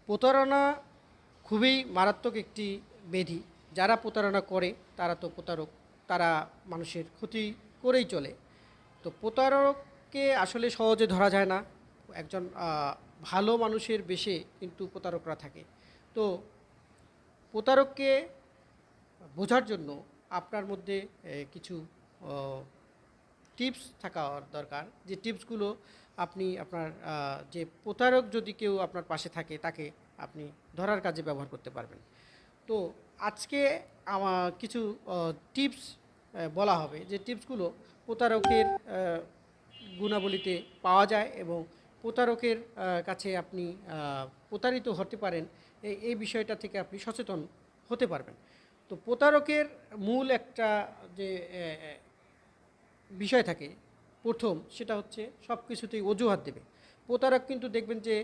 প্রতারণা খুবই মারাত্মক একটি ব্যাধি। যারা প্রতারণা করে তারা তো প্রতারক। তারা মানুষের ক্ষতি করেই চলে। তো প্রতারককে আসলে সহজে ধরা যায় না। একজন ভালো মানুষের বেশে কিন্তু প্রতারকরা থাকে। তো প্রতারককে বোঝার জন্য আপনার মধ্যে কিছু অ টিপস থাকা দরকার। যে টিপসগুলো আপনি আপনার যে প্রতারক যদি কেউ আপনার পাশে থাকে তাকে আপনি ধরার কাজে ব্যবহার করতে পারবেন। তো আজকে কিছু টিপস বলা হবে যে টিপসগুলো প্রতারকের গুণাবলীতে পাওয়া যায় এবং প্রতারকের কাছে আপনি প্রতারিত হতে পারেন এই বিষয়টা থেকে আপনি সচেতন হতে পারবেন। তো প্রতারকের মূল একটা যে বিষয় থাকে প্রথম সেটা হচ্ছে সব কিছুতেই অজুহাত দেবে। প্রতারক কিন্তু দেখবেন যে